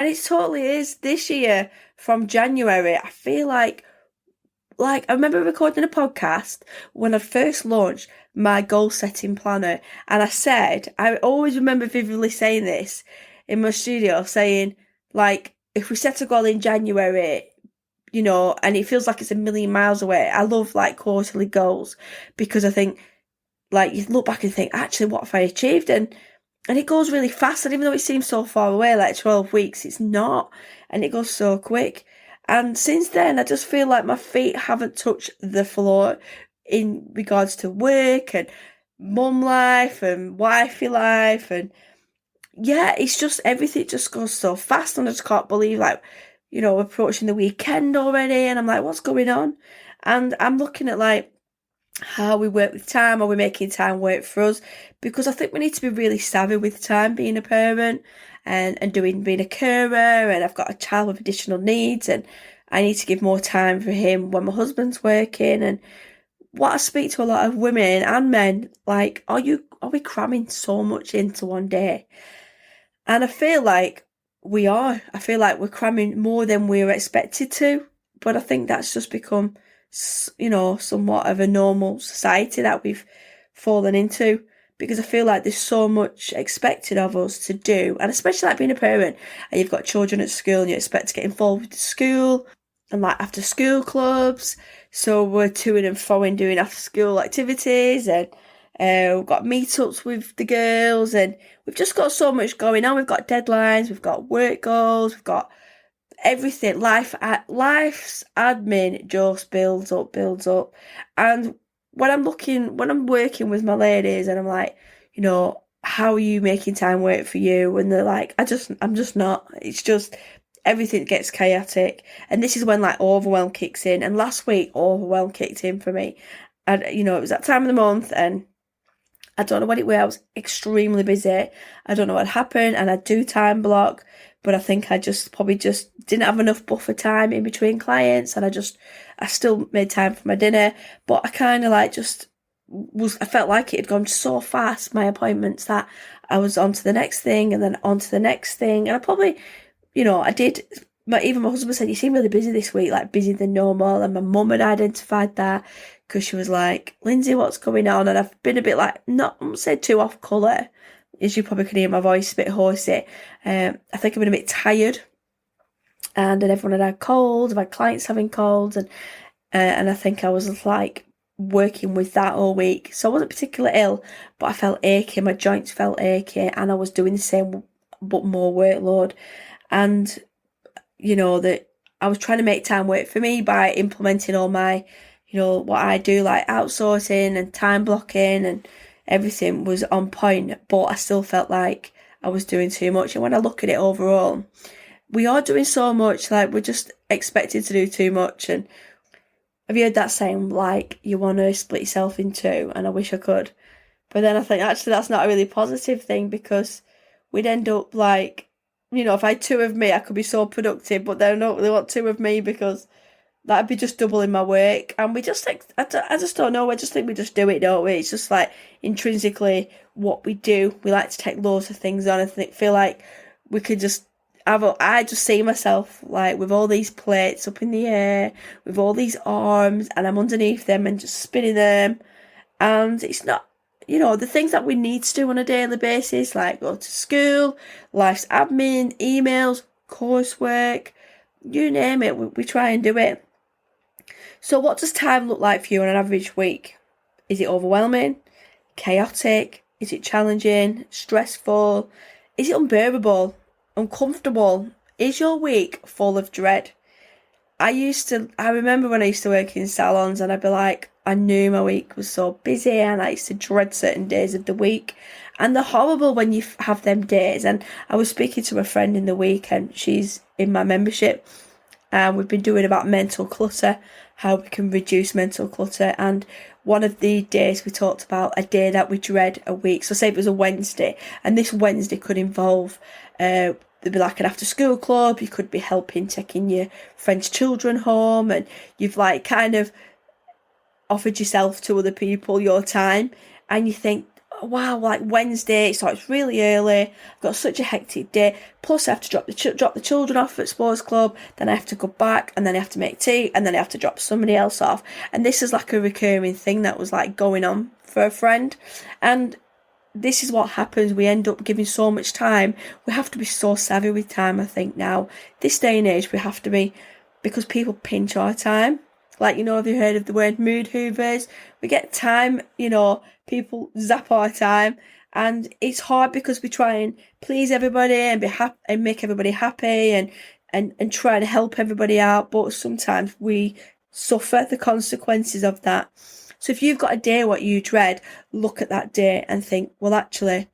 And it totally is. This year, from January, I feel like I remember recording a podcast when I first launched my goal setting planner, and I always remember vividly saying this in my studio, saying like, if we set a goal in January, and it feels like it's a million miles away. I love like quarterly goals because I think like you look back and think, actually, what have I achieved? And it goes really fast. And even though it seems so far away, like 12 weeks, it's not. And it goes so quick. And since then, I just feel like my feet haven't touched the floor in regards to work and mum life and wifey life. And yeah, it's just everything just goes so fast. And I just can't believe, like, approaching the weekend already. And I'm like, what's going on? And I'm looking at like, how we work with time, are we making time work for us? Because I think we need to be really savvy with time being a parent and doing being a carer, and I've got a child with additional needs and I need to give more time for him when my husband's working. And what I speak to a lot of women and men, like, are we cramming so much into one day? And I feel like we are. I feel like we're cramming more than we were expected to. But I think that's just become, somewhat of a normal society that we've fallen into. Because I feel like there's so much expected of us to do. And especially like being a parent and you've got children at school and you expect to get involved with the school and like after school clubs. So we're to and fro doing after school activities, and we've got meetups with the girls, and we've just got so much going on. We've got deadlines, we've got work goals, we've got everything. Life's admin just builds up. And when I'm working with my ladies and I'm like, how are you making time work for you? And they're like, I'm just not. It's just everything gets chaotic. And this is when like overwhelm kicks in. And last week, overwhelm kicked in for me. And, it was that time of the month and I don't know what it was. I was extremely busy. I don't know what happened. And I do time block, but I think I just probably just didn't have enough buffer time in between clients. And I still made time for my dinner, but I kind of like I felt like it had gone so fast, my appointments, that I was on to the next thing and then on to the next thing. And I probably, I did. Even my husband said, you seem really busy this week, like busier than normal. And my mum had identified that because she was like, Lindsay, what's going on? And I've been a bit like, not, I won't say too off colour, as you probably can hear my voice, a bit horsey. I think I've been a bit tired. And then everyone had colds, I've had clients having colds. And I think I was like working with that all week. So I wasn't particularly ill, but I felt achy, my joints felt achy, and I was doing the same but more workload. And that I was trying to make time work for me by implementing all my, what I do, like outsourcing and time blocking, and everything was on point, but I still felt like I was doing too much. And when I look at it overall, we are doing so much, like we're just expected to do too much. And have you heard that saying, like, you want to split yourself in two? And I wish I could. But then I think actually that's not a really positive thing, because we'd end up like, if I had two of me, I could be so productive, but they don't really want two of me because that'd be just doubling my work. And we just think, I just don't know. I just think we just do it, don't we? It's just like intrinsically what we do. We like to take loads of things on and feel like we could just I just see myself like with all these plates up in the air, with all these arms, and I'm underneath them and just spinning them. And it's not, the things that we need to do on a daily basis, like go to school, life's admin, emails, coursework, you name it, we try and do it. So what does time look like for you on an average week? Is it overwhelming? Chaotic? Is it challenging? Stressful? Is it unbearable? Uncomfortable? Is your week full of dread? I remember when I used to work in salons and I'd be like, I knew my week was so busy and I used to dread certain days of the week. And they're horrible when you have them days. And I was speaking to a friend in the week, and she's in my membership, and we've been doing about mental clutter, how we can reduce mental clutter. And one of the days we talked about a day that we dread a week. So say it was a Wednesday, and this Wednesday could involve there'd be like an after school club, you could be helping taking your friend's children home, and you've like kind of offered yourself to other people, your time, and you think, wow, like Wednesday, so it's really early. I've got such a hectic day. Plus, I have to drop the children off at sports club. Then I have to go back, and then I have to make tea, and then I have to drop somebody else off. And this is like a recurring thing that was like going on for a friend. And this is what happens. We end up giving so much time. We have to be so savvy with time, I think, now. This day and age, we have to be, because people pinch our time. Like, have you heard of the word mood hoovers? We get time, people zap our time. And it's hard because we try and please everybody and be happy and make everybody happy and try to help everybody out. But sometimes we suffer the consequences of that. So if you've got a day what you dread, look at that day and think, well, actually,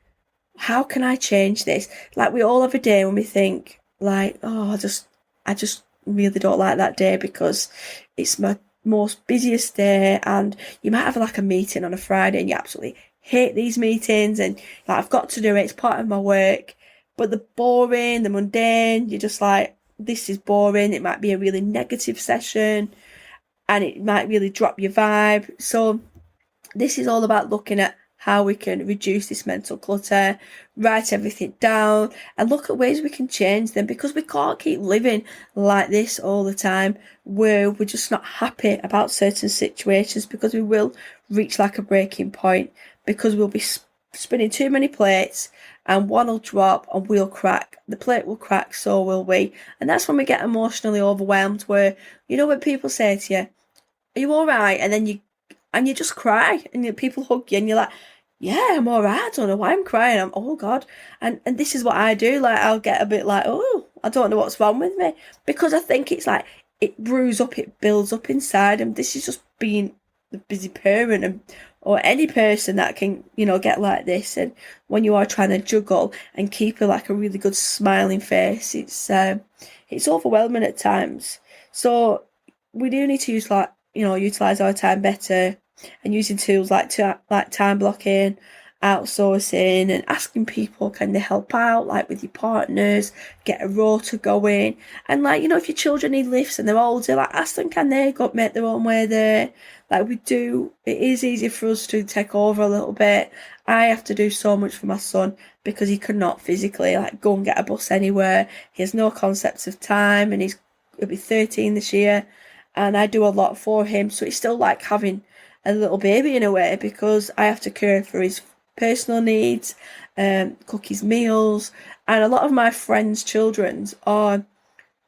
how can I change this? Like, we all have a day when we think, like, oh, I just really don't like that day because it's my most busiest day. And you might have like a meeting on a Friday and you absolutely hate these meetings and like, I've got to do it, it's part of my work. But the boring, the mundane, you're just like, this is boring. It might be a really negative session and it might really drop your vibe. So this is all about looking at how we can reduce this mental clutter, write everything down, and look at ways we can change them, because we can't keep living like this all the time where we're just not happy about certain situations, because we will reach like a breaking point, because we'll be spinning too many plates and one will drop and we'll crack. The plate will crack, so will we. And that's when we get emotionally overwhelmed, where, when people say to you, are you all right? And then you just cry and people hug you and you're like, yeah, I'm all right. I don't know why I'm crying. Oh God. And this is what I do. Like, I'll get a bit like, oh, I don't know what's wrong with me, because I think it's like, it brews up, it builds up inside. And this is just being the busy parent or any person that can, get like this. And when you are trying to juggle and keep like a really good smiling face, it's overwhelming at times. So we do need to utilize our time better, and using tools like time blocking, outsourcing, and asking people, can they help out, like with your partners, get a rota going. And like, if your children need lifts and they're older, like ask them, can they go make their own way there? Like we do, it is easy for us to take over a little bit. I have to do so much for my son because he could not physically like go and get a bus anywhere. He has no concepts of time, and he'll be 13 this year, and I do a lot for him. So it's still like having a little baby in a way, because I have to care for his personal needs, cook his meals. And a lot of my friends' children's are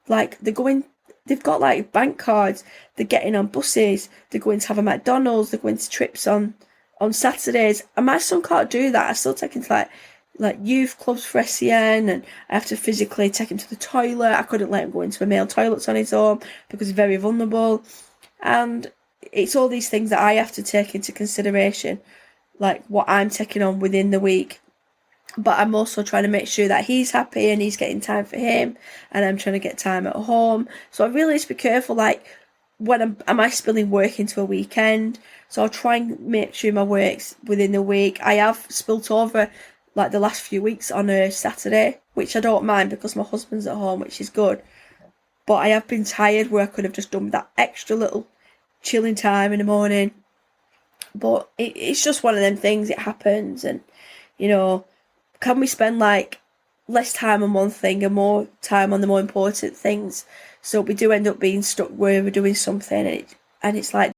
like, they've got like bank cards, they're getting on buses, they're going to have a McDonald's, they're going to trips on Saturdays. And my son can't do that. I still take him to like youth clubs for SEN, and I have to physically take him to the toilet. I couldn't let him go into a male toilets on his own because he's very vulnerable. And it's all these things that I have to take into consideration, like what I'm taking on within the week. But I'm also trying to make sure that he's happy and he's getting time for him, and I'm trying to get time at home. So I really need to be careful, like, when am I spilling work into a weekend? So I'll try and make sure my work's within the week. I have spilt over like the last few weeks on a Saturday, which I don't mind because my husband's at home, which is good. But I have been tired where I could have just done that extra little chilling time in the morning. But it's just one of them things, it happens. And, can we spend like less time on one thing and more time on the more important things? So we do end up being stuck where we're doing something and it's like